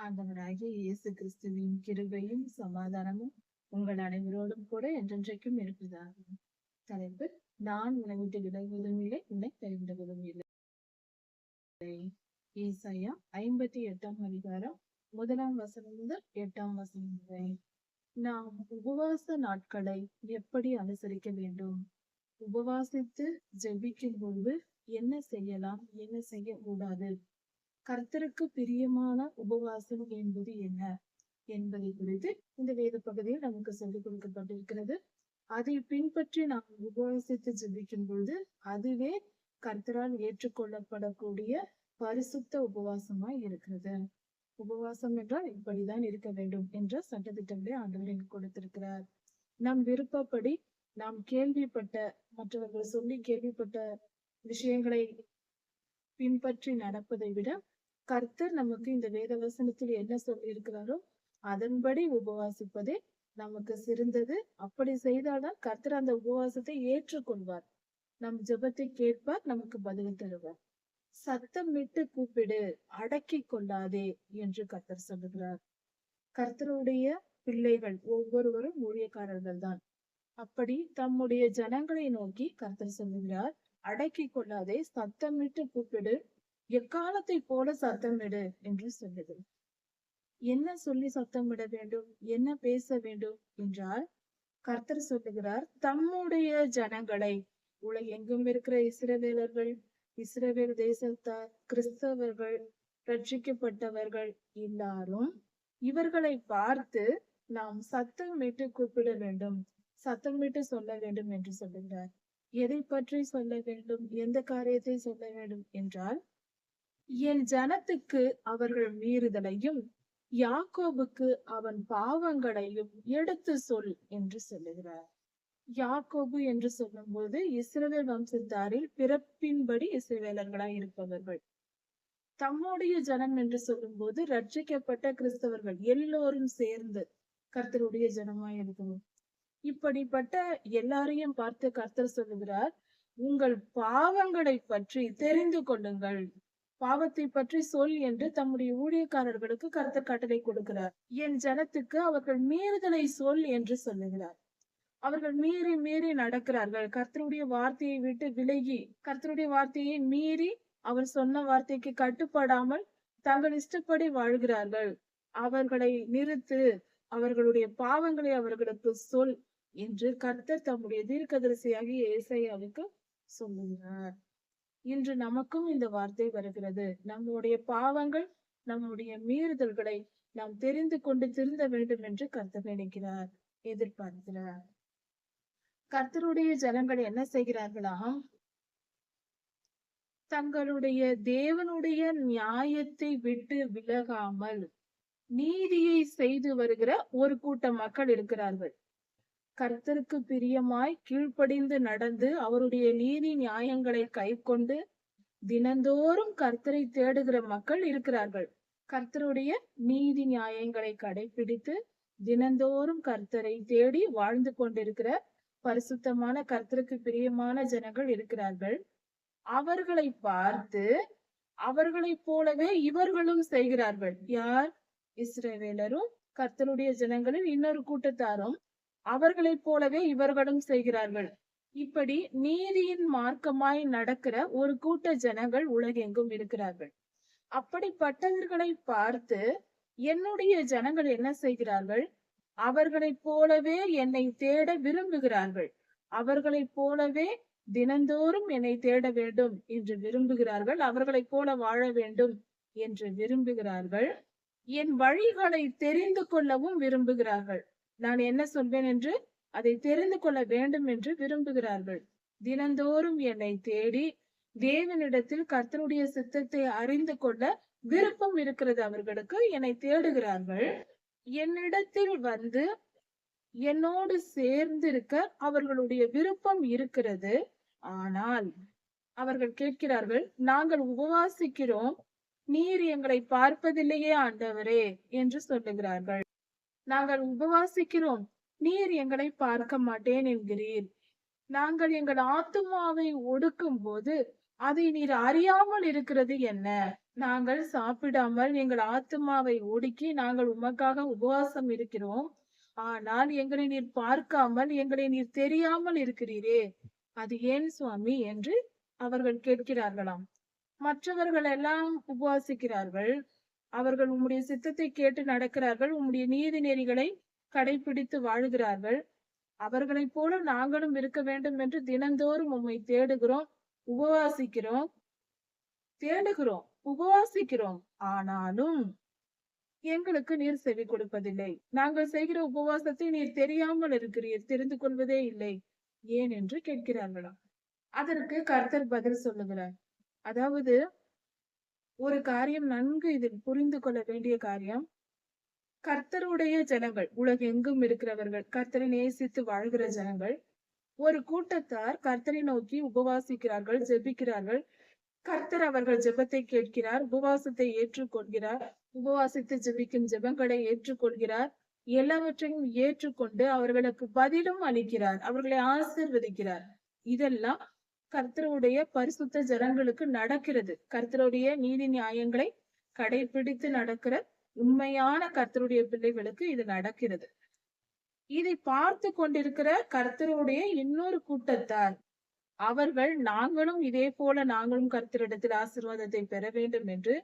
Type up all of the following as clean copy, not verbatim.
ஆண்டவராகிய இயேசு கிறிஸ்துவின் கிருபையும் சமாதானமும் உங்கள் அனைவரோடும் கூட என்றென்றைக்கும் இருப்பதாக. தலைப்பு: நான் உன்னை விட்டு விலகுவதும் இல்லை, உன்னை கைவிடுவதும் இல்லை. ஏசாயா 58ஆம் அதிகாரம் 1ஆம் வசனம் முதல் 8ஆம் வசனம் வரை. நாம் உபவாச நாட்களை எப்படி அனுசரிக்க வேண்டும்? உபவாசித்து ஜெபிக்கும் பொழுது என்ன செய்யலாம், என்ன செய்யக்கூடாது? கர்த்தருக்கு பிரியமான உபவாசம் என்பது என்ன என்பதை குறித்து இந்த வேத பகுதியில் நமக்கு சொல்லிக் கொடுக்கப்பட்டிருக்கிறது. அதை பின்பற்றி நாம் உபவாசித்து ஜெபிக்கும் பொழுது அதுவே கர்த்தரால் ஏற்றுக்கொள்ளப்படக்கூடிய பரிசுத்த உபவாசமாய் இருக்கிறது. உபவாசம் என்றால் இப்படிதான் இருக்க வேண்டும் என்ற சட்டத்திட்டங்களை ஆண்டவர் கொடுத்திருக்கிறார். நம் விருப்பப்படி நாம் கேள்விப்பட்ட, மற்றவர்கள் சொல்லி கேள்விப்பட்ட விஷயங்களை பின்பற்றி நடப்பதை விட கர்த்தர் நமக்கு இந்த வேத வசனத்தில் என்ன சொல்லி இருக்கிறாரோ அதன்படி உபவாசிப்பதே நமக்கு சிறந்தது. அப்படி செய்தால்தான் கர்த்தர் அந்த உபவாசத்தை ஏற்றுக்கொள்வார், நம் ஜெபத்தை கேட்பார், நமக்கு பதில் தருவார். சத்தமிட்டு கூப்பிடு, அடக்கி கொள்ளாதே என்று கர்த்தர் சொல்லுகிறார். கர்த்தருடைய பிள்ளைகள் ஒவ்வொருவரும் ஊழியக்காரர்கள் தான். அப்படி தம்முடைய ஜனங்களை நோக்கி கர்த்தர் சொல்லுகிறார், அடக்கி கொள்ளாதே, சத்தமிட்டு கூப்பிடு, எக்காலத்தை போல சத்தமிடு என்று சொல்லுது. என்ன சொல்லி சத்தமிட வேண்டும், என்ன பேச வேண்டும் என்றால், கர்த்தர் சொல்லுகிறார் தம்முடைய ஜனங்களை, உலகெங்கும் இருக்கிற இஸ்ரவேலர்கள், இஸ்ரவேல் தேசத்தார், கிறிஸ்தவர்கள், ரட்சிக்கப்பட்டவர்கள் எல்லாரும் இவர்களை பார்த்து நாம் சத்தமிட்டு கூப்பிட வேண்டும், சத்தமிட்டு சொல்ல வேண்டும் என்று சொல்லுகிறார். எதை பற்றி சொல்ல வேண்டும், எந்த காரியத்தை சொல்ல வேண்டும் என்றால், என் ஜனத்துக்கு அவர்கள் மீறுதலையும் யாக்கோபுக்கு அவன் பாவங்களையும் எடுத்து சொல் என்று சொல்லுகிறார். யாக்கோபு என்று சொல்லும் போது இஸ்ரவேல் வம்சத்தாரில் பிறப்பின்படி இஸ்ரவேலர்களாய் இருப்பவர்கள். தம்முடைய ஜனம் என்று சொல்லும் போது ரட்சிக்கப்பட்ட கிறிஸ்தவர்கள் எல்லோரும் சேர்ந்து கர்த்தருடைய ஜனமாய் இருக்கணும். இப்படிப்பட்ட எல்லாரையும் பார்த்து கர்த்தர் சொல்லுகிறார், உங்கள் பாவங்களை பற்றி தெரிந்து கொள்ளுங்கள், பாவத்தை பற்றி சொல் என்று தம்முடைய ஊழியக்காரர்களுக்கு கர்த்தர் கட்டளை கொடுக்கிறார். என் ஜனத்துக்கு அவர்கள் மீறுதலை சொல் என்று சொல்லுகிறார். அவர்கள் மீறி மீறி நடக்கிறார்கள், கர்த்தருடைய வார்த்தையை விட்டு விலகி, கர்த்தருடைய வார்த்தையை மீறி அவர் சொன்ன வார்த்தைக்கு கட்டுப்படாமல் தங்கள் இஷ்டப்படி வாழ்கிறார்கள். அவர்களை நிறுத்து, அவர்களுடைய பாவங்களை அவர்களுக்கு சொல் என்று கர்த்தர் தம்முடைய தீர்க்கதரிசியாகிய ஏசாயாவுக்கு சொல்லுகிறார். இன்று நமக்கும் இந்த வார்த்தை வருகிறது. நம்முடைய பாவங்கள், நம்முடைய மீறுதல்களை நாம் தெரிந்து கொண்டு திருந்த வேண்டும் என்று கர்த்தர் நினைக்கிறார், எதிர்பார்க்கிறார். கர்த்தருடைய ஜனங்கள் என்ன செய்கிறார்களாம்? தங்களுடைய தேவனுடைய நியாயத்தை விட்டு விலகாமல் நீதியை செய்து வருகிற ஒரு கூட்ட மக்கள் இருக்கிறார்கள். கர்த்தருக்கு பிரியமாய் கீழ்ப்படிந்து நடந்து அவருடைய நீதி நியாயங்களை கை கொண்டு தினந்தோறும் கர்த்தரை தேடுகிற மக்கள் இருக்கிறார்கள். கர்த்தருடைய நீதி நியாயங்களை கடைபிடித்து தினந்தோறும் கர்த்தரை தேடி வாழ்ந்து கொண்டிருக்கிற பரிசுத்தமான கர்த்தருக்கு பிரியமான ஜனங்கள் இருக்கிறார்கள். அவர்களை பார்த்து அவர்களைப் போலவே இவர்களும் செய்கிறார்கள். யார்? இஸ்ரவேலரும் கர்த்தருடைய ஜனங்களில் இன்னொரு கூட்டத்தாரும் அவர்களைப் போலவே இவர்களும் செய்கிறார்கள். இப்படி நீதியின் மார்க்கமாய் நடக்கிற ஒரு கூட்ட ஜனங்கள் உலகெங்கும் இருக்கிறார்கள். அப்படிப்பட்டவர்களை பார்த்து என்னுடைய ஜனங்கள் என்ன செய்கிறார்கள்? அவர்களைப் போலவே என்னை தேட விரும்புகிறார்கள். அவர்களைப் போலவே தினந்தோறும் என்னை தேட வேண்டும் என்று விரும்புகிறார்கள். அவர்களைப் போல வாழ வேண்டும் என்று விரும்புகிறார்கள். என் வழிகளை தெரிந்து கொள்ளவும் விரும்புகிறார்கள். நான் என்ன சொல்வேன் என்று அதை தெரிந்து கொள்ள வேண்டும் என்று விரும்புகிறார்கள். தினந்தோறும் என்னை தேடி தேவனிடத்தில் கர்த்தருடைய சித்தத்தை அறிந்து கொள்ள விருப்பம் இருக்கிறது அவர்களுக்கு. என்னை தேடுகிறார்கள். என்னிடத்தில் வந்து என்னோடு சேர்ந்து இருக்க அவர்களுடைய விருப்பம் இருக்கிறது. ஆனால் அவர்கள் கேட்கிறார்கள், நாங்கள் உபவாசிக்கிறோம், நீர் எங்களை பார்ப்பதில்லையே ஆண்டவரே என்று சொல்லுகிறார்கள். நாங்கள் உபவாசிக்கிறோம், நீர் எங்களை பார்க்க மாட்டேன் என்கிறீர். நாங்கள் எங்கள் ஆத்துமாவை ஒடுக்கும் போது அதை நீர் அறியாமல் இருக்கிறது என்ன? நாங்கள் சாப்பிடாமல் எங்கள் ஆத்துமாவை ஒடுக்கி நாங்கள் உமக்காக உபவாசம் இருக்கிறோம். ஆனால் எங்களை நீர் பார்க்காமல் எங்களை நீர் தெரியாமல் இருக்கிறீரே, அது ஏன் சுவாமி என்று அவர்கள் கேட்கிறார்களாம். மற்றவர்கள் எல்லாம் உபவாசிக்கிறார்கள். அவர்கள் உம்முடைய சித்தத்தை கேட்டு நடக்கிறார்கள். உம்முடைய நீதி நெறிகளை கடைபிடித்து வாழுகிறார்கள். அவர்களைப் போல நாங்களும் இருக்க வேண்டும் என்று தினந்தோறும் உம்மை தேடுகிறோம், உபவாசிக்கிறோம், தேடுகிறோம், உபவாசிக்கிறோம். ஆனாலும் எங்களுக்கு நீர் செவி கொடுப்பதில்லை. நாங்கள் செய்கிற உபவாசத்தை நீர் தெரியாமல் இருக்கிறீர், தெரிந்து கொள்வதே இல்லை, ஏன் என்று கேட்கிறார்களாம். அதற்கு கர்த்தர் பதில் சொல்லுகிறார். அதாவது ஒரு காரியம் நன்கு இதில் புரிந்து கொள்ள வேண்டிய காரியம், கர்த்தருடைய ஜனங்கள், உலகெங்கும் இருக்கிறவர்கள், கர்த்தரை நேசித்து வாழ்கிற ஜனங்கள், ஒரு கூட்டத்தார் கர்த்தரை நோக்கி உபவாசிக்கிறார்கள், ஜெபிக்கிறார்கள். கர்த்தர் அவர்கள் ஜெபத்தை கேட்கிறார், உபவாசத்தை ஏற்றுக்கொள்கிறார், உபவாசித்து ஜெபிக்கும் ஜெபங்களை ஏற்றுக்கொள்கிறார். எல்லாவற்றையும் ஏற்றுக்கொண்டு அவர்களுக்கு பதிலும் அளிக்கிறார், அவர்களை ஆசீர்வதிக்கிறார். இதெல்லாம் கர்த்தருடைய பரிசுத்த ஜனங்களுக்கு நடக்கிறது. கர்த்தருடைய நீதி நியாயங்களை கடைபிடித்து நடக்கிற உண்மையான கர்த்தருடைய பிள்ளைகளுக்கு இது நடக்கிறது. இதை பார்த்து கொண்டிருக்கிற கர்த்தருடைய இன்னொரு கூட்டத்தார், அவர்கள் நாங்களும் இதே போல நாங்களும் கர்த்தரிடத்தில் ஆசீர்வாதத்தை பெற வேண்டும் என்று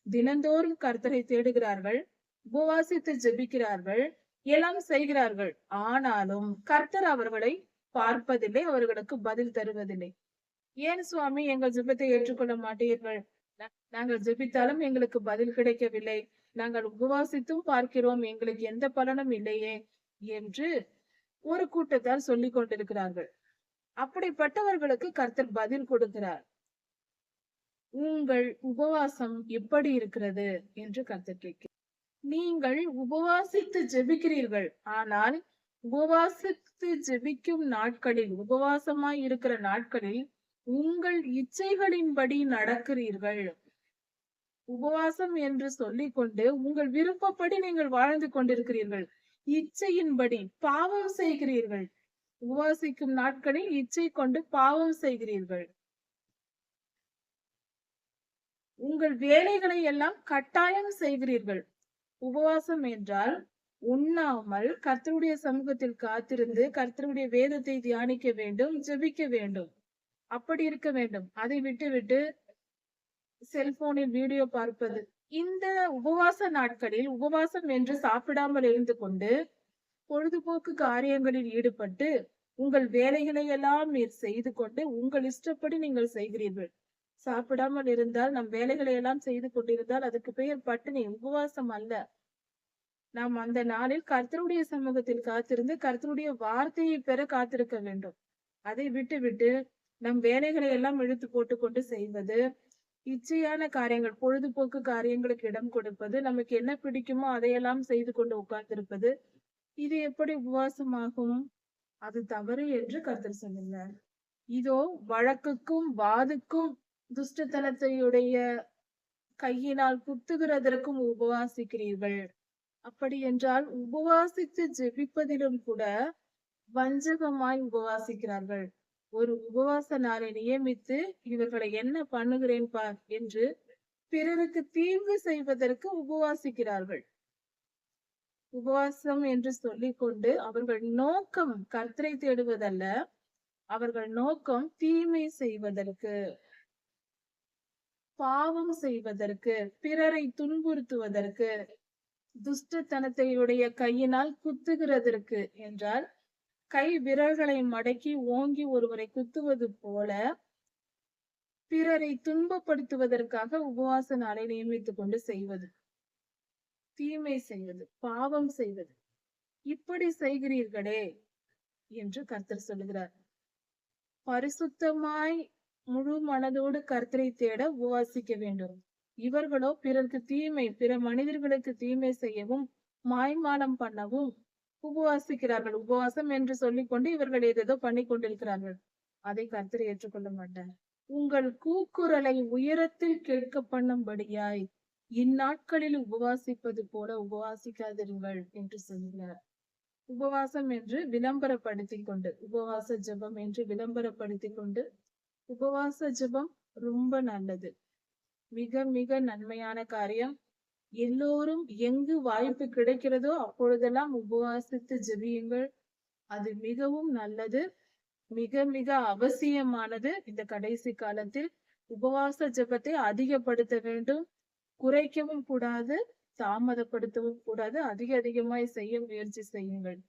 தினந்தோறும் கர்த்தரை தேடுகிறார்கள், உபவாசித்து ஜெபிக்கிறார்கள், எல்லாம் செய்கிறார்கள். ஆனாலும் கர்த்தர் அவர்களை பார்ப்பதில்லை, அவர்களுக்கு பதில் தருவதில்லை. ஏன் சுவாமி எங்கள் ஜெபத்தை ஏற்றுக்கொள்ள மாட்டீர்கள்? நாங்கள் ஜெபித்தாலும் எங்களுக்கு பதில் கிடைக்கவில்லை, நாங்கள் உபவாசித்தும் பார்க்கிறோம், எங்களுக்கு எந்த பலனும் இல்லையே என்று ஒரு கூட்டத்தார் சொல்லிக் கொண்டிருக்கிறார்கள். அப்படிப்பட்டவர்களுக்கு கர்த்தர் பதில் கொடுக்கிறார். உங்கள் உபவாசம் எப்படி இருக்கிறது என்று கர்த்தர் கேட்கிறார். நீங்கள் உபவாசித்து ஜெபிக்கிறீர்கள், ஆனால் உபவாசித்து ஜெபிக்கும் நாட்களில், உபவாசமாய் இருக்கிற நாட்களில் உங்கள் இச்சைகளின்படி நடக்கிறீர்கள். உபவாசம் என்று சொல்லிக் கொண்டு உங்கள் விருப்பப்படி நீங்கள் வாழ்ந்து கொண்டிருக்கிறீர்கள். இச்சையின்படி பாவம் செய்கிறீர்கள். உபவாசிக்கும் நாட்களில் இச்சை கொண்டு பாவம் செய்கிறீர்கள். உங்கள் வேலைகளை எல்லாம் கட்டாயம் செய்கிறீர்கள். உபவாசம் என்றால் உண்ணாமல் கர்த்தருடைய சமூகத்தில் காத்திருந்து கர்த்தருடைய வேதத்தை தியானிக்க வேண்டும், ஜெபிக்க வேண்டும், அப்படி இருக்க வேண்டும். அதை விட்டு செல்போனில் வீடியோ பார்ப்பது. இந்த உபவாச நாட்களில் உபவாசம் என்று சாப்பிடாமல் இருந்து கொண்டு பொழுதுபோக்கு காரியங்களில் ஈடுபட்டு உங்கள் வேலைகளை எல்லாம் நீர் செய்து கொண்டு உங்கள் இஷ்டப்படி நீங்கள் செய்கிறீர்கள். சாப்பிடாமல் இருந்தால், நம் வேலைகளை எல்லாம் செய்து கொண்டிருந்தால் அதுக்கு பெயர் பட்டினி, உபவாசம் அல்ல. நாம் அந்த நாளில் கர்த்தருடைய சமூகத்தில் காத்திருந்து கர்த்தருடைய வார்த்தையை பெற காத்திருக்க வேண்டும். அதை விட்டு நம் வேலைகளை எல்லாம் இழுத்து போட்டுக்கொண்டு செய்வது, இச்சையான காரியங்கள், பொழுதுபோக்கு காரியங்களுக்கு இடம் கொடுப்பது, நமக்கு என்ன பிடிக்குமோ அதையெல்லாம் செய்து கொண்டு உட்கார்ந்திருப்பது, இது எப்படி உபவாசமாகும்? அது தவறு என்று கர்த்தர் சொல்லுகிறார். இதோ வழக்குக்கும் வாதுக்கும் துஷ்டத்தனத்தையுடைய கையினால் குத்துகிறதற்கும் உபவாசிக்கிறீர்கள். அப்படி என்றால் உபவாசித்து ஜெபிப்பதிலும் கூட வஞ்சகமாய் உபவாசிக்கிறார்கள். ஒரு உபவாச நாளை நியமித்து இவர்களை என்ன பண்ணுகிறேன் பார் என்று பிறருக்கு தீங்கு செய்வதற்கு உபவாசிக்கிறார்கள். உபவாசம் என்று சொல்லிக் கொண்டு அவர்கள் நோக்கம் கர்த்தரை தேடுவதல்ல, அவர்கள் நோக்கம் தீமை செய்வதற்கு, பாவம் செய்வதற்கு, பிறரை துன்புறுத்துவதற்கு, துஷ்டத்தனத்தையுடைய கையினால் குத்துகிறதற்கு. என்றால் கை விரல்களை மடக்கி ஓங்கி ஒருவரை குத்துவது போல பிறரை துன்பப்படுத்துவதற்காக உபவாச நாளை நியமித்துக் கொண்டு செய்வது, தீமை செய்வது, பாவம் செய்வது. இப்படி செய்கிறீர்களே என்று கர்த்தர் சொல்லுகிறார். பரிசுத்தமாய் முழு மனதோடு கர்த்தரை தேட உபவாசிக்க வேண்டும். இவர்களோ பிறருக்கு தீமை, பிற மனிதர்களுக்கு தீமை செய்யவும் மாய்மாலம் பண்ணவும் உபவாசிக்கிறார்கள். உபவாசம் என்று சொல்லிக்கொண்டு இவர்கள் ஏதேதோ பண்ணி கொண்டிருக்கிறார்கள். அதை கர்த்தர் ஏற்றுக்கொள்ள மாட்டார். உங்கள் கூக்குரலை உயரத்தில் கேட்க பண்ணும்படியாய் இந்நாட்களில் உபவாசிப்பது போல உபவாசிக்காதிருங்கள் என்று சொல்கிறார். உபவாசம் என்று விளம்பரப்படுத்திக் கொண்டு, உபவாச ஜெபம் என்று விளம்பரப்படுத்திக் கொண்டு, உபவாச ஜெபம் ரொம்ப நல்லது. மிக மிக நன்மையான காரியம். எல்லோரும் எங்கு வாய்ப்பு கிடைக்கிறதோ அப்பொழுதெல்லாம் உபவாசித்து ஜெபியுங்கள். அது மிகவும் நல்லது. மிக மிக அவசியமானது. இந்த கடைசி காலத்தில் உபவாச ஜெபத்தை அதிகப்படுத்த வேண்டும். குறைக்கவும் கூடாது, தாமதப்படுத்தவும் கூடாது. அதிகமாய் செய்ய முயற்சி செய்யுங்கள்.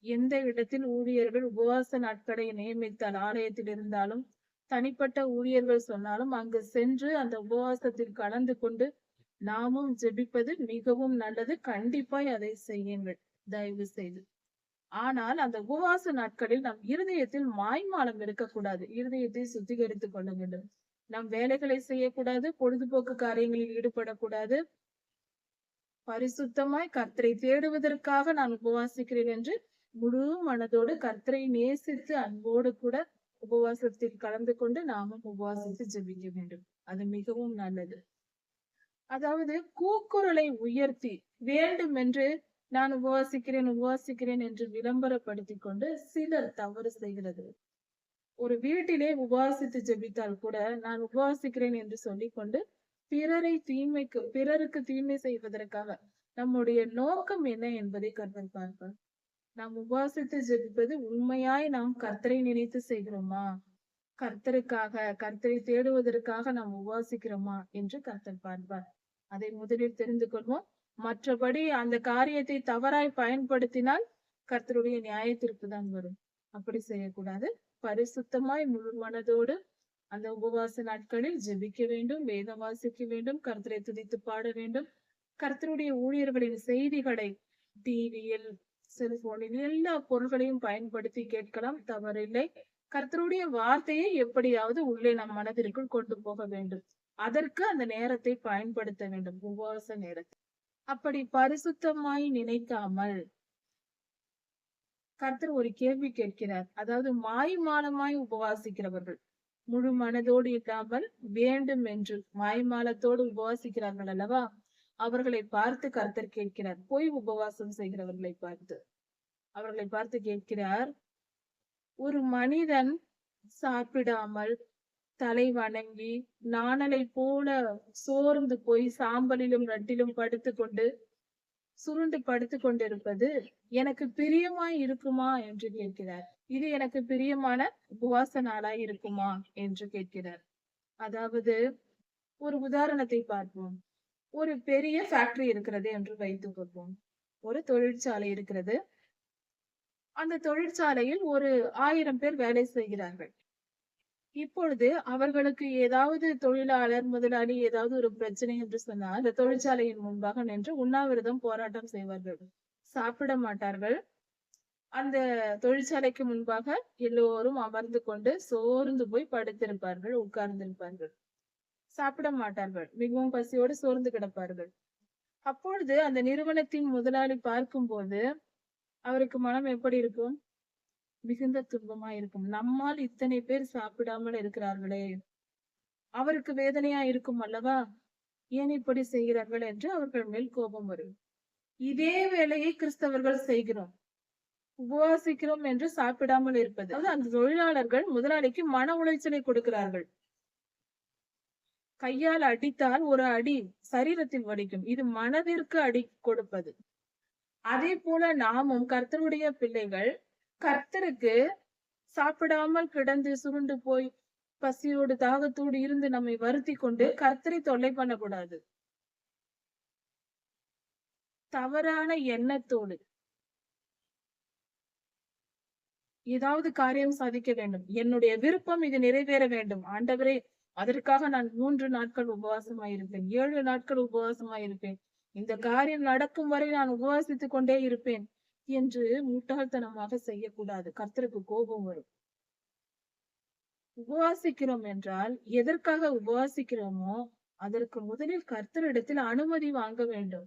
எந்த இடத்தில் ஊழியர்கள் உபவாச நாட்களை நியமித்தால் ஆலயத்தில் இருந்தாலும், தனிப்பட்ட ஊழியர்கள் சொன்னாலும் அங்கு சென்று அந்த உபவாசத்தில் கலந்து கொண்டு நாமும் ஜெபிப்பது மிகவும் நல்லது. கண்டிப்பாய் அதை செய்யுங்கள், தயவு செய்து. ஆனால் அந்த உபவாச நாட்களில் நம் இருதயத்தில் மாய்மாலம் இருக்கக்கூடாது. இருதயத்தை சுத்திகரித்துக் கொள்ள வேண்டும். நம் வேலைகளை செய்யக்கூடாது, பொழுதுபோக்கு காரியங்களில் ஈடுபடக்கூடாது. பரிசுத்தமாய் கர்த்தரை தேடுவதற்காக நான் உபவாசிக்கிறேன் என்று முழு மனதோடு கர்த்தரை நேசித்து அன்போடு கூட உபவாசத்தில் கலந்து கொண்டு நாமும் உபவாசித்து ஜெபிக்க வேண்டும். அது மிகவும் நல்லது. அதாவது கூக்குரலை உயர்த்தி வேண்டும் என்று நான் உபவாசிக்கிறேன் என்று விளம்பரப்படுத்திக் கொண்டு சிலர் தவறு செய்கிறது. ஒரு வீட்டிலே உபவாசித்து ஜெபித்தால் கூட நான் உபவாசிக்கிறேன் என்று சொல்லிக்கொண்டு பிறருக்கு தீமை செய்வதற்காக நம்முடைய நோக்கம் என்ன என்பதை கர்த்தர் பார்ப்பார். நாம் உபவாசித்து ஜெபிப்பது உண்மையாய் நாம் கர்த்தரை நினைத்து செய்கிறோமா, கர்த்தரை தேடுவதற்காக நாம் உபவாசிக்கிறோமா என்று கர்த்தர் பார்ப்பார். அதை முதலில் தெரிந்து கொள்வோம். மற்றபடி அந்த காரியத்தை தவறாய் பயன்படுத்தினால் கர்த்தருடைய நியாயத்திற்கு தான் வரும். அப்படி செய்யக்கூடாது. பரிசுத்தமாய் முழு மனதோடு அந்த உபவாச நாட்களில் ஜெபிக்க வேண்டும், வேதம் வாசிக்க வேண்டும், கர்த்தரை துதித்து பாட வேண்டும். கர்த்தருடைய ஊழியர்களின் செய்திகளை டிவியில், செல்போனில் எல்லா பொருள்களையும் பயன்படுத்தி கேட்கலாம், தவறில்லை. கர்த்தருடைய வார்த்தையை எப்படியாவது உள்ளே நம் மனதிற்குள் கொண்டு போக வேண்டும். அதற்கு அந்த நேரத்தை பயன்படுத்த வேண்டும், உபவாச நேரத்தை. அப்படி பரிசுத்தமாய் நினைக்காமல் கர்த்தர் ஒரு கேள்வி கேட்கிறார். அதாவது மாய்மாலமாய் உபவாசிக்கிறவர்கள், முழு மனதோடு இல்லாமல் வேண்டும் என்று மாய்மாலத்தோடு உபவாசிக்கிறார்கள் அல்லவா, அவர்களை பார்த்து கர்த்தர் கேட்கிறார். பொய் உபவாசம் செய்கிறவர்களை பார்த்து கேட்கிறார். ஒரு மனிதன் சாப்பிடாமல் தலை வணங்கி நாணலை போல சோர்ந்து போய் சாம்பலிலும் ரட்டிலும் சுருண்டு படுத்துக் கொண்டிருப்பது எனக்கு பிரியமாய் இருக்குமா என்று கேட்கிறார். இது எனக்கு பிரியமான உபவாச நாளாய் இருக்குமா என்று கேட்கிறார். அதாவது ஒரு உதாரணத்தை பார்ப்போம். ஒரு பெரிய ஃபேக்டரி இருக்கிறது என்று வைத்துக் கொள்வோம். ஒரு தொழிற்சாலை இருக்கிறது. அந்த தொழிற்சாலையில் ஒரு 1000 பேர் வேலை செய்கிறார்கள். இப்பொழுது அவர்களுக்கு ஏதாவது தொழிலாளர் முதலாளி ஏதாவது ஒரு பிரச்சனை என்று சொன்னால் அந்த தொழிற்சாலையின் முன்பாக நின்று உண்ணாவிரதம் போராட்டம் செய்வார்கள். சாப்பிட மாட்டார்கள். அந்த தொழிற்சாலைக்கு முன்பாக எல்லோரும் அமர்ந்து கொண்டு சோர்ந்து போய் படுத்திருப்பார்கள், உட்கார்ந்திருப்பார்கள். சாப்பிட மாட்டார்கள். மிகவும் பசியோடு சோர்ந்து கிடப்பார்கள். அப்பொழுது அந்த நிறுவனத்தின் முதலாளி பார்க்கும்போது அவருக்கு மனம் எப்படி இருக்கும்? மிகுந்த துன்பமா இருக்கும். நம்மால் இத்தனை பேர் சாப்பிடாமல் இருக்கிறார்களே, அவருக்கு வேதனையா இருக்கும் அல்லவா, ஏன் இப்படி செய்கிறார்கள் என்று அவர்கள் மேல் கோபம் வரும். இதே வேலையை கிறிஸ்தவர்கள் செய்கிறோம். உபவாசிக்கிறோம் என்று சாப்பிடாமல் இருப்பது. அந்த தொழிலாளர்கள் முதலாளிக்கு மன உளைச்சலை கொடுக்கிறார்கள். கையால் அடித்தால் ஒரு அடி சரீரத்தில் வலிக்கும். இது மனதிற்கு அடி கொடுப்பது. அதே போல நாமும் கர்த்தருடைய பிள்ளைகள் கர்த்தருக்கு சாப்பிடாமல் கிடந்து சுருண்டு போய் பசியோடு தாகத்தோடு இருந்து நம்மை வருத்தி கொண்டு கர்த்தரை தொல்லை பண்ணக்கூடாது. தவறான எண்ணத்தோடு ஏதாவது காரியம் சாதிக்க வேண்டும், என்னுடைய விருப்பம் இது நிறைவேற வேண்டும், ஆண்டவரே அதற்காக நான் 3 நாட்கள் உபவாசமாயிருப்பேன், 7 நாட்கள் உபவாசமாயிருப்பேன், இந்த காரியம் நடக்கும் வரை நான் உபவாசித்துக் கொண்டே இருப்பேன் என்று முட்டாள்தனமாக செய்யக்கூடாது. கர்த்தருக்கு கோபம் வரும். உபவாசிக்கிறோம் என்றால் எதற்காக உபவாசிக்கிறோமோ அதற்கு முதலில் கர்த்தரிடத்தில் அனுமதி வாங்க வேண்டும்.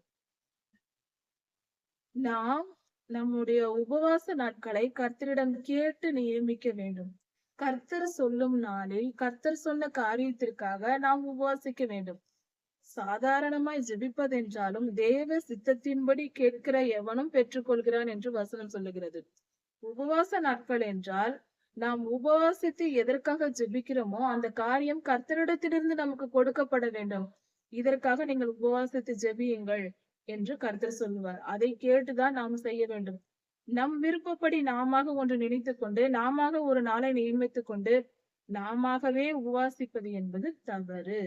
நாம் நம்முடைய உபவாச நாட்களை கர்த்தரிடம் கேட்டு நியமிக்க வேண்டும். கர்த்தர் சொல்லும் நாளில் கர்த்தர் சொன்ன காரியத்திற்காக நாம் உபவாசிக்க வேண்டும். சாதாரணமாய் ஜெபிப்பதென்றாலும் தேவ சித்தத்தின்படி கேட்கிற எவனும் பெற்றுக்கொள்கிறான் என்று வசனம் சொல்லுகிறது. உபவாச நாட்கள் என்றால் நாம் உபவாசித்து எதற்காக ஜெபிக்கிறோமோ அந்த காரியம் கர்த்தரிடத்திலிருந்து நமக்கு கொடுக்கப்பட வேண்டும். இதற்காக நீங்கள் உபவாசித்து ஜெபியுங்கள் என்று கர்த்தர் சொல்லுவார். அதை கேட்டுதான் நாம் செய்ய வேண்டும். நம் விருப்பப்படி நாமாக ஒன்று நினைத்துக் கொண்டு நாமாக ஒரு நாளை நியமித்துக் கொண்டு நாமாகவே உபவாசிப்பது என்பது தவறு.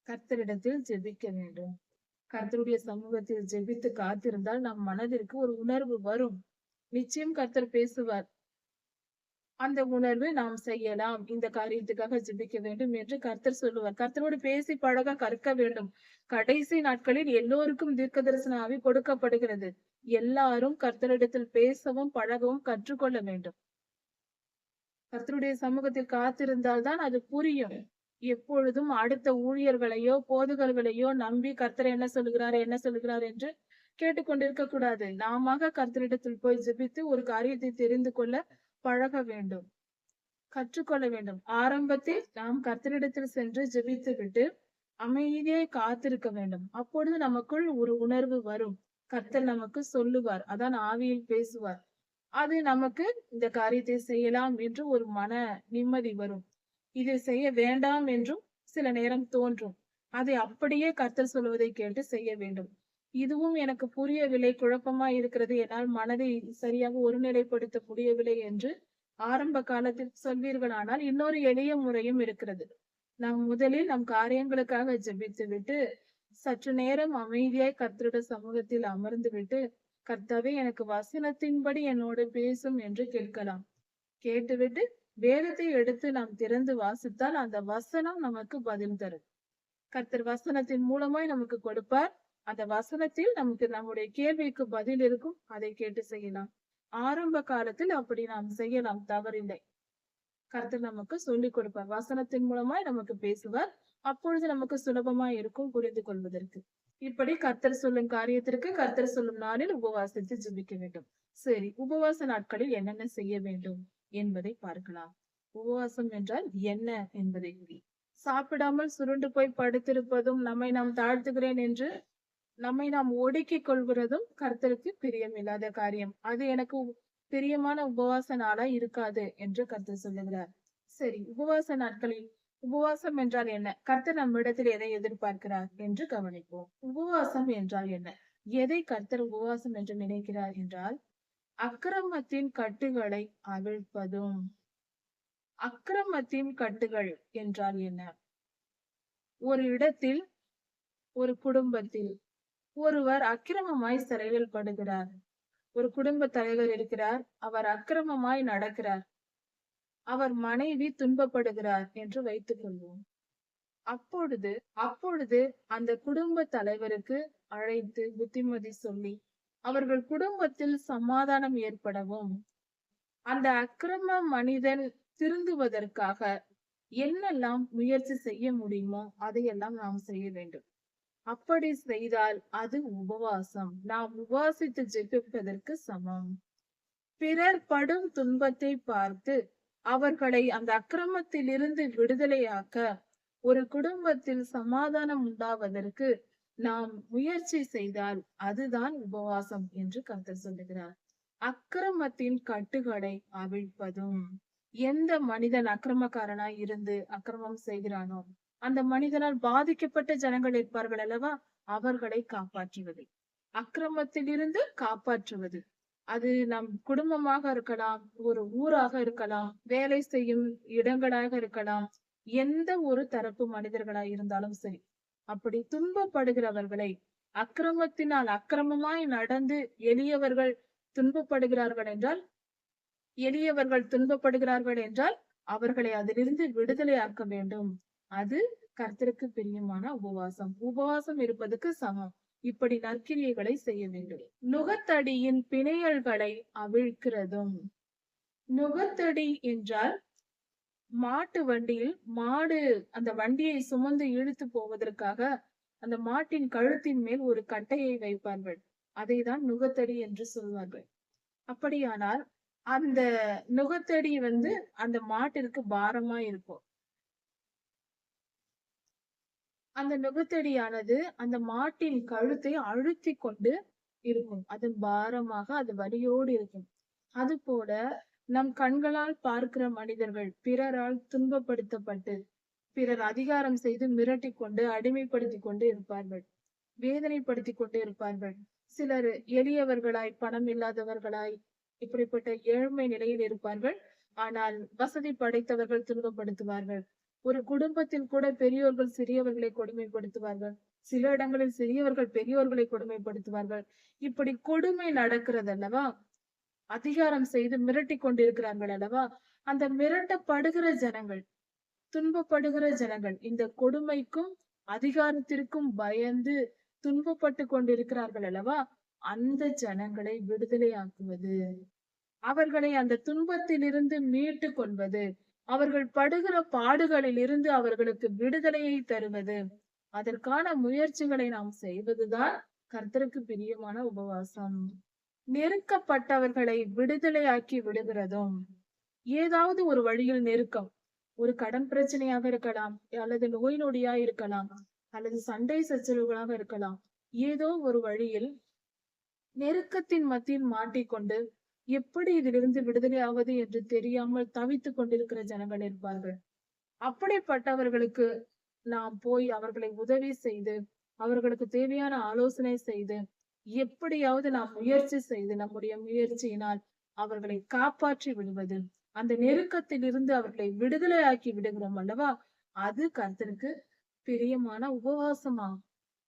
கர்த்தரிடத்தில் ஜெபிக்க வேண்டும். கர்த்தருடைய சமூகத்தில் ஜெபித்து காத்திருந்தால் நம் மனதிற்கு ஒரு உணர்வு வரும். நிச்சயம் கர்த்தர் பேசுவார். அந்த உணர்வு நாம் செய்யலாம், இந்த காரியத்துக்காக ஜெபிக்க வேண்டும் என்று கர்த்தர் சொல்லுவார். கர்த்தரோடு பேசி பழக கற்க வேண்டும். கடைசி நாட்களில் எல்லோருக்கும் தீர்க்க தரிசன ஆவி கொடுக்கப்படுகிறது. எல்லாரும் கர்த்தரிடத்தில் பேசவும் பழகவும் கற்றுக்கொள்ள வேண்டும். கர்த்தருடைய சமூகத்தில் காத்திருந்தால் தான் அது புரியும். எப்பொழுதும் அடுத்த ஊழியர்களையோ போதகர்களையோ நம்பி கர்த்தர் என்ன சொல்லுகிறார் என்று கேட்டுக்கொண்டிருக்க கூடாது. நாம கர்த்தரிடத்தில் போய் ஜெபித்து ஒரு காரியத்தை தெரிந்து கொள்ள பழக வேண்டும், கற்றுக்கொள்ள வேண்டும். ஆரம்பத்தில் நாம் கர்த்தரிடத்தில் சென்று ஜெபித்து விட்டு அமைதியை காத்திருக்க வேண்டும். அப்பொழுது நமக்குள் ஒரு உணர்வு வரும். கர்த்தர் நமக்கு சொல்லுவார், அதான் ஆவியில் பேசுவார். அது நமக்கு இந்த காரியத்தை செய்யலாம் என்று ஒரு மன நிம்மதி வரும். இதை செய்ய வேண்டாம் என்றும் சில நேரம் தோன்றும். அதை அப்படியே கர்த்தர் சொல்வதை கேட்டு செய்ய வேண்டும். இதுவும் எனக்கு புரியவில்லை, குழப்பமா இருக்கிறது, என்னால் மனதை சரியாக ஒருநிலைப்படுத்த முடியவில்லை என்று ஆரம்ப காலத்தில் சொல்வீர்களானால் இன்னொரு எளிய முறையும் இருக்கிறது. நாம் முதலில் நம் காரியங்களுக்காக ஜெபித்து விட்டு சற்று நேரம் அமைதியாய் கர்த்தருடைய சமூகத்தில் அமர்ந்து விட்டு, கர்த்தாவே எனக்கு வசனத்தின்படி என்னோடு பேசும் என்று கேட்கலாம். கேட்டுவிட்டு வேதத்தை எடுத்து நாம் திறந்து வாசித்தால் அந்த வசனம் நமக்கு பதில் தரும். கர்த்தர் வசனத்தின் மூலமாய் நமக்கு கொடுப்பார். அந்த வசனத்தில் நமக்கு நம்முடைய கேள்விக்கு பதில் இருக்கும். அதை கேட்டு செய்யலாம். ஆரம்ப காலத்தில் அப்படி நாம் செய்யலாம், தவறில்லை. கர்த்தர் நமக்கு சொல்லிக் கொடுப்பார். வசனத்தின் மூலமாய் நமக்கு பேசுவார். அப்பொழுது நமக்கு சுலபமாய் இருக்கும் புரிந்து கொள்வதற்கு. இப்படி கர்த்தர் சொல்லும் காரியத்திற்கு கர்த்தர் சொல்லும் நாளில் உபவாசித்து ஜெபிக்க வேண்டும். சரி, உபவாச நாட்களில் என்னென்ன செய்ய வேண்டும் என்பதை பார்க்கலாம். உபவாசம் என்றால் என்ன என்பதை சாப்பிடாமல் சுருண்டு போய் படுத்திருப்பதும் நம்மை நாம் தாழ்த்துகிறேன் என்று நம்மை நாம் ஒடுக்கிக் கொள்கிறதும் கர்த்தருக்கு பிரியமில்லாத காரியம். அது எனக்கு பிரியமான உபவாச நாளா இருக்காது என்று கர்த்தர் சொல்லுகிறார். சரி, உபவாச நாட்களில் உபவாசம் என்றால் என்ன? கர்த்தர் நம்மிடத்தில் எதை எதிர்பார்க்கிறார் என்று கவனிப்போம். உபவாசம் என்றால் என்ன? எதை கர்த்தர் உபவாசம் என்று நினைக்கிறார் என்றால், அக்கிரமத்தின் கட்டுகளை அவிழ்ப்பதும். அக்கிரமத்தின் கட்டுகள் என்றால் என்ன? ஒரு இடத்தில், ஒரு குடும்பத்தில் ஒருவர் அக்கிரமமாய் சிறையில் படுகிறார். ஒரு குடும்ப தலைவர் இருக்கிறார், அவர் அக்கிரமமாய் நடக்கிறார். அவர் மனைவி துன்பப்படுகிறார் என்று வைத்துக் கொள்வோம். அப்பொழுது அந்த குடும்ப தலைவருக்கு அழைத்து புத்திமதி சொல்லி அவர்கள் குடும்பத்தில் சமாதானம் ஏற்படவும், அந்த அக்கிரம மனிதன் திருந்துவதற்காக என்னெல்லாம் முயற்சி செய்ய முடியுமோ அதையெல்லாம் நாம் செய்ய வேண்டும். அப்படி செய்தால் அது உபவாசம். நாம் உபவாசித்து ஜெபிப்பதற்கு சமம். பிறர் படும் துன்பத்தை பார்த்து அவர்களை அந்த அக்கிரமத்திலிருந்து விடுதலையாக்க, ஒரு குடும்பத்தில் சமாதானம் உண்டாவதற்கு நாம் முயற்சி செய்தால் அதுதான் உபவாசம் என்று கர்த்தர் சொல்லுகிறார். அக்கிரமத்தின் கட்டுகளை அவிழ்ப்பதும். எந்த மனிதன் அக்கிரமக்காரனாய் இருந்து அக்கிரமம் செய்கிறானோ அந்த மனிதனால் பாதிக்கப்பட்ட ஜனங்கள் இருப்பார்கள் அல்லவா, அவர்களை காப்பாற்றுவது, அக்கிரமத்திலிருந்து காப்பாற்றுவது. அது நம் குடும்பமாக இருக்கலாம், ஒரு ஊராக இருக்கலாம், வேலை செய்யும் இடங்களாக இருக்கலாம், எந்த ஒரு தரப்பு மனிதர்களாய் இருந்தாலும் சரி. அப்படி துன்பப்படுகிறவர்களை, அக்கிரமத்தினால் அக்கிரமமாய் நடந்து எளியவர்கள் துன்பப்படுகிறார்கள் என்றால் அவர்களை அதிலிருந்து விடுதலையாக்க வேண்டும். அது கர்த்தருக்கு பிரியமான உபவாசம். உபவாசம் இருப்பதற்கு சமம். இப்படி நற்கிரியைகளை செய்ய வேண்டும். நுகத்தடியின் பிணையல்களை அவிழ்க்கிறதும். நுகத்தடி என்றால் மாட்டு வண்டியில் மாடு அந்த வண்டியை சுமந்து இழுத்து போவதற்காக அந்த மாட்டின் கழுத்தின் மேல் ஒரு கட்டையை வைப்பார்கள். அதைதான் நுகத்தடி என்று சொல்வார்கள். அப்படியானால் அந்த நுகத்தடி அந்த மாட்டிற்கு பாரமா இருக்கும். அந்த நுகத்தடியானது அந்த மாட்டின் கழுத்தை அழுத்தி கொண்டு இருக்கும். அது பாரமாக, அது வலியோடு இருக்கும். அதுபோல நம் கண்களால் பார்க்கிற மனிதர்கள் பிறரால் துன்பப்படுத்தப்பட்டு பிறர் அதிகாரம் செய்து மிரட்டிக் கொண்டு அடிமைப்படுத்திக் கொண்டு இருப்பார்கள், வேதனைப்படுத்திக் கொண்டு இருப்பார்கள். சிலர் எளியவர்களாய், பணம் இல்லாதவர்களாய், இப்படிப்பட்ட ஏழ்மை நிலையில் இருப்பார்கள். ஆனால் வசதி படைத்தவர்கள் துன்பப்படுத்துவார்கள். ஒரு குடும்பத்தில் கூட பெரியோர்கள் சிறியவர்களை கொடுமைப்படுத்துவார்கள். சில இடங்களில் சிறியவர்கள் பெரியோர்களை கொடுமைப்படுத்துவார்கள். இப்படி கொடுமை நடக்கிறது அல்லவா? அதிகாரம் செய்து மிரட்டிக் கொண்டிருக்கிறார்கள் அல்லவா? அந்த மிரட்டப்படுகிற ஜனங்கள், துன்பப்படுகிற ஜனங்கள் இந்த கொடுமைக்கும் அதிகாரத்திற்கும் பயந்து துன்பப்பட்டு கொண்டிருக்கிறார்கள் அல்லவா? அந்த ஜனங்களை விடுதலையாக்குவது, அவர்களை அந்த துன்பத்திலிருந்து மீட்டு கொள்வது, அவர்கள் படுகிற பாடுகளில் இருந்து அவர்களுக்கு விடுதலையை தருவது, அதற்கான முயற்சிகளை நாம் செய்வதுதான் கர்த்தருக்கு பிரியமான உபவாசம். நெருக்கப்பட்டவர்களை விடுதலையாக்கி விடுகிறதும், ஏதாவது ஒரு வழியில் நெருக்கம், ஒரு கடன் பிரச்சனையாக இருக்கலாம், அல்லது நோய் நொடியா இருக்கலாம், அல்லது சண்டை சச்சரவுகளாக இருக்கலாம். ஏதோ ஒரு வழியில் நெருக்கத்தின் மத்தியில் மாட்டிக்கொண்டு எப்படி இதிலிருந்து விடுதலை ஆவது என்று தெரியாமல் தவித்துக் கொண்டிருக்கிற ஜனங்கள் இருப்பார்கள். அப்படிப்பட்டவர்களுக்கு நாம் போய் அவர்களை உதவி செய்து, அவர்களுக்கு தேவையான ஆலோசனை செய்து, எப்படியாவது நாம் முயற்சி செய்து நம்முடைய முயற்சியினால் அவர்களை காப்பாற்றி விடுவது, அந்த நெருக்கத்தில் இருந்து அவர்களை விடுதலையாக்கி விடுகிறோம் அல்லவா? அது கர்த்தருக்கு பிரியமான உபவாசமாகும்.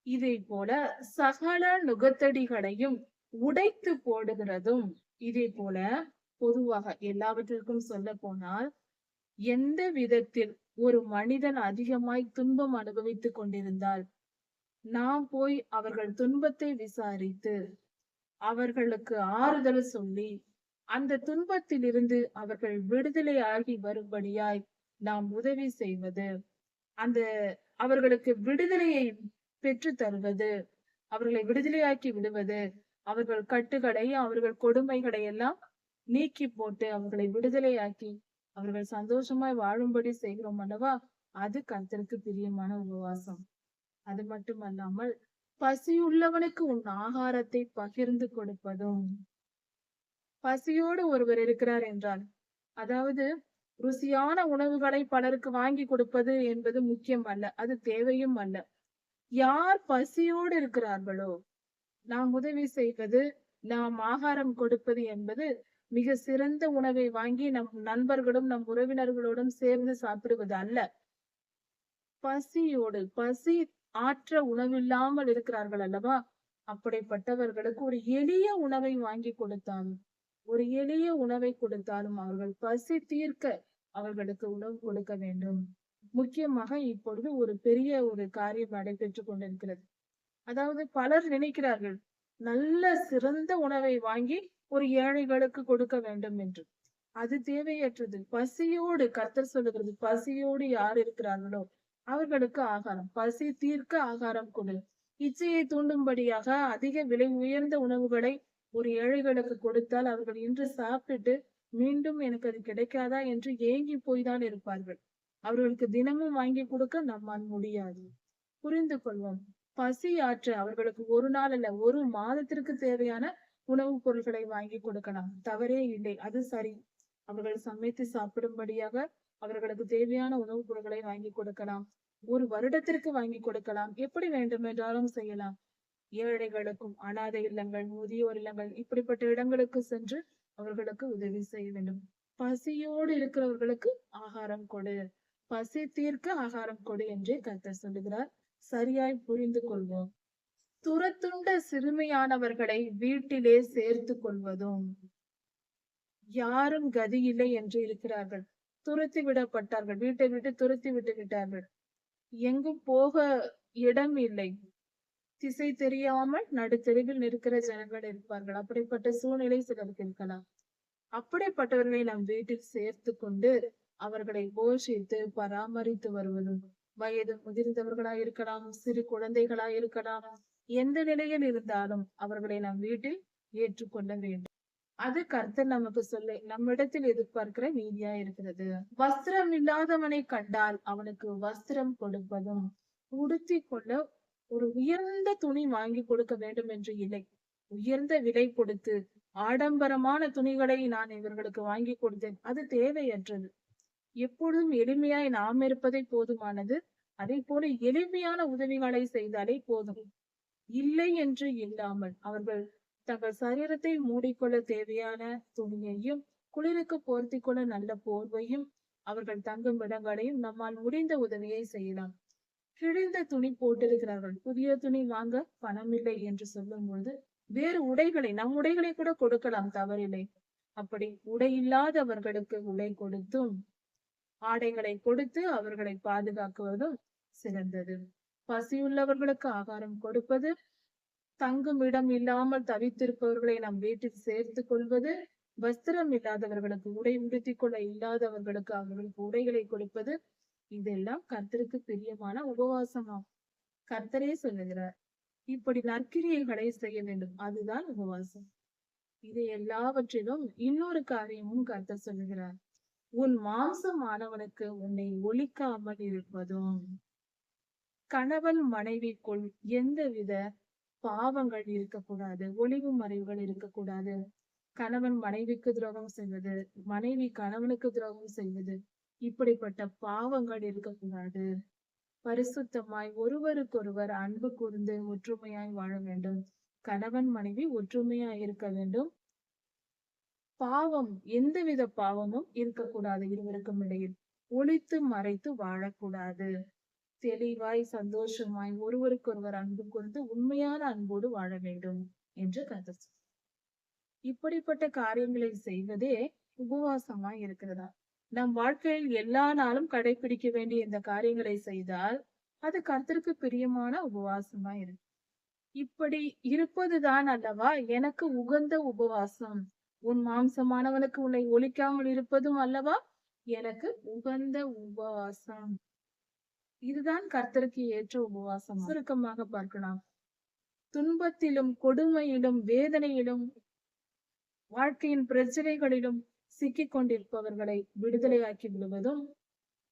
இதை போல சகல நுகத்தடிகளையும் உடைத்து போடுகிறதும், இதே போல பொதுவாக எல்லாவற்றிற்கும் சொல்ல போனால், எந்த விதத்தில் ஒரு மனிதன் அதிகமாய் துன்பம் அனுபவித்துக் கொண்டிருந்தால் நாம் போய் அவர்கள் துன்பத்தை விசாரித்து அவர்களுக்கு ஆறுதல் சொல்லி அந்த துன்பத்தில் இருந்து அவர்கள் விடுதலை ஆகி வரும்படியாய் நாம் உதவி செய்வது, அந்த அவர்களுக்கு விடுதலையை பெற்று தருவது, அவர்களை விடுதலையாக்கி விடுவது, அவர்கள் கட்டுகளை, அவர்கள் கொடுமைகளை எல்லாம் நீக்கி போட்டு அவர்களை விடுதலையாக்கி அவர்கள் சந்தோஷமாய் வாழும்படி செய்கிறோம் அல்லவா? அது கர்த்தருக்கு பிரியமான உபவாசம். அது மட்டுமல்லாமல் பசியுள்ளவனுக்கு உன் ஆகாரத்தை பகிர்ந்து கொடுப்பதும். பசியோடு ஒருவர் இருக்கிறார் என்றால், அதாவது ருசியான உணவுகளை பலருக்கு வாங்கி கொடுப்பது என்பது முக்கியம் அல்ல, அது தேவையும் அல்ல. யார் பசியோடு இருக்கிறார்களோ நாம் உதவி செய்வது, நாம் ஆகாரம் கொடுப்பது என்பது மிக சிறந்த உணவை வாங்கி நம் நண்பர்களும் நம் உறவினர்களோடும் சேர்ந்து சாப்பிடுவது அல்ல. பசியோடு, பசி ஆற்ற உணவில்லாமல் இருக்கிறார்கள் அல்லவா? அப்படிப்பட்டவர்களுக்கு ஒரு எளிய உணவை வாங்கி கொடுத்தாலும், ஒரு எளிய உணவை கொடுத்தாலும் அவர்கள் பசி தீர்க்க அவர்களுக்கு உணவு கொடுக்க வேண்டும். முக்கியமாக இப்பொழுது ஒரு பெரிய ஒரு காரியம் நடைபெற்றுக் கொண்டிருக்கிறது. அதாவது பலர் நினைக்கிறார்கள், நல்ல சிறந்த உணவை வாங்கி ஒரு ஏழைகளுக்கு கொடுக்க வேண்டும் என்று. அது தேவையற்றது. பசியோடு, கர்த்தர் சொல்லுகிறது, பசியோடு யார் இருக்கிறார்களோ அவர்களுக்கு ஆகாரம், பசி தீர்க்க ஆகாரம் கொடு. இச்சையை தூண்டும்படியாக அதிக விலை உயர்ந்த உணவுகளை ஒரு ஏழைகளுக்கு கொடுத்தால் அவர்கள் இன்று சாப்பிட்டு மீண்டும் எனக்கு அது கிடைக்காதா என்று ஏங்கி போய்தான் இருப்பார்கள். அவர்களுக்கு தினமும் வாங்கி கொடுக்க நம்மால் முடியாது. புரிந்து கொள்வோம். பசி ஆற்ற அவர்களுக்கு ஒரு நாள் அல்ல, ஒரு மாதத்திற்கு தேவையான உணவுப் பொருட்களை வாங்கி கொடுக்கலாம், தவறே இல்லை, அது சரி. அவர்கள் சமைத்து சாப்பிடும்படியாக அவர்களுக்கு தேவையான உணவுப் பொருட்களை வாங்கி கொடுக்கலாம், ஒரு வருடத்திற்கு வாங்கி கொடுக்கலாம், எப்படி வேண்டுமென்றாலும் செய்யலாம். ஏழைகளுக்கும், அனாதை இல்லங்கள், முதியோர் இல்லங்கள், இப்படிப்பட்ட இடங்களுக்கு சென்று அவர்களுக்கு உதவி செய்ய வேண்டும். பசியோடு இருக்கிறவர்களுக்கு ஆகாரம் கொடு, பசி தீர்க்க ஆகாரம் கொடு என்றே கர்த்தர் சொல்லுகிறார். சரியாய் புரிந்து கொள்வோம். துரத்துண்ட சிறுமியானவர்களை வீட்டிலே சேர்த்து கொள்வதும். யாரும் கதியில்லை என்று இருக்கிறார்கள், துரத்தி விடப்பட்டார்கள், வீட்டை விட்டு துரத்தி விட்டு விட்டார்கள், எங்கும் போக இடம் இல்லை, திசை தெரியாமல் நடுத்தெருவில் நிற்கிற ஜனங்கள் இருப்பார்கள். அப்படிப்பட்ட சூழ்நிலை சிலருக்கு இருக்கலாம். அப்படிப்பட்டவர்களை நம் வீட்டில் சேர்த்து கொண்டு அவர்களை போஷித்து பராமரித்து வருவதும், வயது முதிர்ந்தவர்களாய் இருக்கலாம், சிறு குழந்தைகளாய் இருக்கலாம், எந்த நிலையில் இருந்தாலும் அவர்களை நம் வீட்டில் ஏற்றுக்கொள்ள வேண்டும். அது கர்த்தர் நமக்கு சொல்ல நம்மிடத்தில் எதிர்பார்க்கிற நீதியா இருக்கிறது. வஸ்திரம் இல்லாதவனை கண்டால் அவனுக்கு வஸ்திரம் கொடுப்பதும், உடுத்தி கொள்ள ஒரு உயர்ந்த துணி வாங்கி கொடுக்க வேண்டும் என்று இல்லை, உயர்ந்த விலை கொடுத்து ஆடம்பரமான துணிகளை நான் இவர்களுக்கு வாங்கி கொடுத்தேன். அது தேவையற்றது. எப்பொழுதும் எளிமையாய் நாம் இருப்பதே போதுமானது. அதே போல எளிமையான உதவிகளை செய்தாலே போதும். இல்லை என்று இல்லாமல் அவர்கள் தங்கள் சரீரத்தை மூடிக்கொள்ள தேவையான துணியையும், குளிருக்கு போர்த்திக் கொள்ள நல்ல போர்வையும், அவர்கள் தங்கும் இடங்களையும் நம்மால் முடிந்த உதவியை செய்யலாம். கிழிந்த துணி போட்டிருக்கிறார்கள். புதிய துணி வாங்க பணமில்லை என்று சொல்லும் பொழுது வேறு உடைகளை நம் உடைகளை கூட கொடுக்கலாம், தவறில்லை. அப்படி உடை இல்லாதவர்களுக்கு உடை கொடுத்தும் ஆடைகளை கொடுத்து அவர்களை பாதுகாக்குவதும் சிறந்தது. பசியுள்ளவர்களுக்கு ஆகாரம் கொடுப்பது, தங்கும் இடம் இல்லாமல் தவித்திருப்பவர்களை நம் வீட்டில் சேர்த்துக் கொள்வது, வஸ்திரம் இல்லாதவர்களுக்கு உடை உடுத்திக் கொள்ள இல்லாதவர்களுக்கு அவர்களுக்கு உடைகளை கொடுப்பது, இதெல்லாம் கர்த்தருக்கு பிரியமான உபவாசமாம். கர்த்தரே சொல்லுகிறார், இப்படி நற்கிரியைகளை செய்ய வேண்டும். அதுதான் உபவாசம். இது எல்லாவற்றிலும் இன்னொரு காரியமும் கர்த்தர் சொல்லுகிறார். உன் மாம்சமானவனுக்கு உன்னை ஒழிக்காமல் இருப்பதும். கணவன் மனைவிக்குள் எந்தவித பாவங்கள் இருக்கக்கூடாது, ஒளிவு மறைவுகள் இருக்கக்கூடாது. கணவன் மனைவிக்கு துரோகம் செய்வது, மனைவி கணவனுக்கு துரோகம் செய்வது, இப்படிப்பட்ட பாவங்கள் இருக்கக்கூடாது. பரிசுத்தமாய் ஒருவருக்கொருவர் அன்பு கூர்ந்து ஒற்றுமையாய் வாழ வேண்டும். கணவன் மனைவி ஒற்றுமையாய் இருக்க வேண்டும். பாவம், எந்தவித பாவமும் இருக்கக்கூடாது. இருவருக்கும் இடையில் ஒளித்து மறைத்து வாழக்கூடாது. தெளிவாய் சந்தோஷமாய் ஒருவருக்கொருவர் அன்பு கூர்ந்து உண்மையான அன்போடு வாழ வேண்டும் என்று கருத்து. இப்படிப்பட்ட காரியங்களை செய்வதே உபவாசமாய் இருக்கிறதா? நம் வாழ்க்கையில் எல்லா நாளும் கடைபிடிக்க வேண்டிய இந்த காரியங்களை செய்தால் அது கர்த்தருக்கு பிரியமான உபவாசமா இருக்கு. இப்படி இருப்பதுதான் அல்லவா எனக்கு உகந்த உபவாசம். உன் மாம்சமானவனுக்கு உன்னை ஒழிக்காமல் இருப்பதும் அல்லவா எனக்கு உகந்த உபவாசம். இதுதான் கர்த்தருக்கு ஏற்ற உபவாசம். சுருக்கமாக பார்க்கலாம். துன்பத்திலும் கொடுமையிலும் வேதனையிலும் வாழ்க்கையின் பிரச்சனைகளிலும் சிக்கிக் கொண்டிருப்பவர்களை விடுதலையாக்கி விடுவதும்,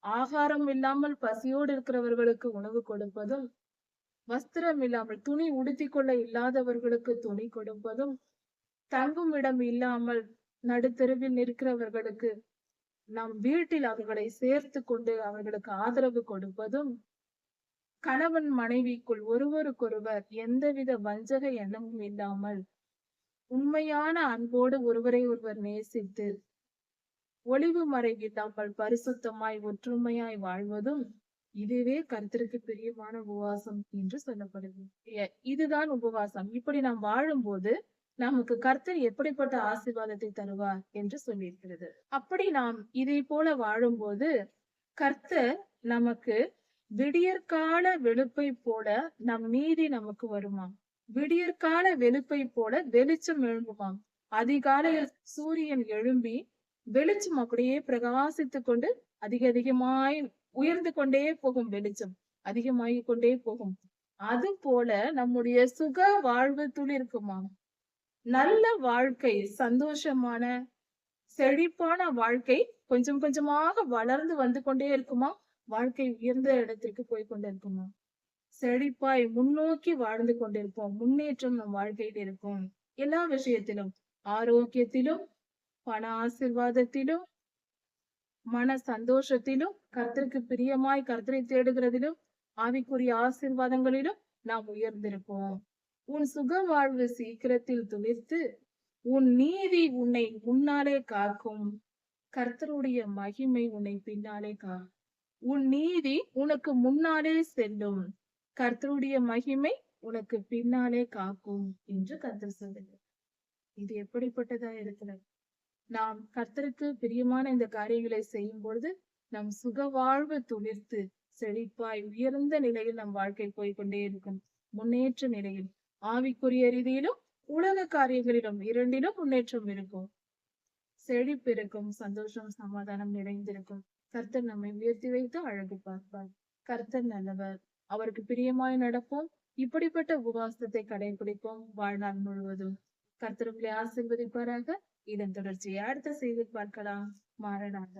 ஆகாரம் இல்லாமல் பசியோடு இருக்கிறவர்களுக்கு உணவு கொடுப்பதும், வஸ்திரம் இல்லாமல் துணி உடுத்திக் கொள்ள இல்லாதவர்களுக்கு துணி கொடுப்பதும், தங்கும் இடம் இல்லாமல் நடுத்தெருவில் நிற்கிறவர்களுக்கு நம் வீட்டில் அவர்களை சேர்த்து கொண்டு அவர்களுக்கு ஆதரவு கொடுப்பதும், கணவன் மனைவிக்குள் ஒருவருக்கொருவர் எந்தவித வஞ்சக எண்ணமும் இல்லாமல் உண்மையான அன்போடு ஒருவரை ஒருவர் நேசித்து ஒளிவு மறைவில்லாமல் பரிசுத்தமாய் ஒற்றுமையாய் வாழ்வதும், இதுவே கர்த்தருக்கு பிரியமான உபவாசம் என்று சொல்லப்படுது. இதுதான் உபவாசம். இப்படி நாம் வாழும்போது நமக்கு கர்த்தர் எப்படிப்பட்ட ஆசீர்வாதத்தை தருவார் என்று சொல்லியிருக்கிறது. அப்படி நாம் இதை போல வாழும்போது கர்த்தர் நமக்கு விடியற்கால வெளுப்பை போல நம் நீதி நமக்கு வருமாம். விடியற்கால வெளுப்பை போல வெளிச்சம் எழும்புமாம். அதிகாலையில் சூரியன் எழும்பி வெளிச்சம் அப்படியே பிரகாசித்துக் கொண்டு அதிகமாய் உயர்ந்து கொண்டே போகும். வெளிச்சம் அதிகமாகிக் கொண்டே போகும். அது போல நம்முடைய சுக வாழ்வு துளிர்க்குமாம். நல்ல வாழ்க்கை, சந்தோஷமான செழிப்பான வாழ்க்கை கொஞ்சம் கொஞ்சமாக வளர்ந்து வந்து கொண்டே இருக்குமா. வாழ்க்கை உயர்ந்த இடத்திற்கு போய் கொண்டே இருக்குமா. செழிப்பாய் முன்னோக்கி வாழ்ந்து கொண்டிருப்போம். முன்னேற்றம் நம் வாழ்க்கையில் இருக்கும். எல்லா விஷயத்திலும், ஆரோக்கியத்திலும், பண ஆசீர்வாதத்திலும், மன சந்தோஷத்திலும், கர்த்தருக்கு பிரியமாய் கர்த்தரை தேடுகிறதிலும், ஆவிக்குரிய ஆசீர்வாதங்களிலும் நாம் உயர்ந்திருப்போம். உன் சுக வாழ்வு சீக்கிரத்தில் துளிர்த்து உன் நீதி உன்னை முன்னாலே காக்கும். கர்த்தருடைய மகிமை உன்னை பின்னாலே காக்கும். உன் நீதி உனக்கு முன்னாலே செல்லும். கர்த்தருடைய மகிமை உனக்கு பின்னாலே காக்கும் என்று கர்த்தர் சொல்லுகிறார். இது எப்படிப்பட்டதா இருக்கிறது? நாம் கர்த்தருக்கு பிரியமான இந்த காரியங்களை செய்யும் பொழுது நம் சுக வாழ்வு துளிர்த்து செழிப்பாய் உயர்ந்த நிலையில் நம் வாழ்க்கை போய்கொண்டே இருக்கும். முன்னேற்ற நிலையில் ஆவிக்குரிய ரீதியிலும் உலக காரியங்களிலும் இரண்டிலும் முன்னேற்றம் இருக்கும். செழிப்பு இருக்கும். சந்தோஷம் சமாதானம் நிறைந்திருக்கும். கர்த்தர் நம்மை உயர்த்தி வைத்து அழகு பார்ப்பார். கர்த்தர் நல்லவர். அவருக்கு பிரியமாய் நடப்போம். இப்படிப்பட்ட உபவாசத்தை கடைபிடிப்போம் வாழ்நாள் முழுவதும். கர்த்தர் உங்களை ஆசீர்வதிப்பாராக. இதன் தொடர்ச்சியை அடுத்த செய்தியில் பார்க்கலாம். மாறனாக.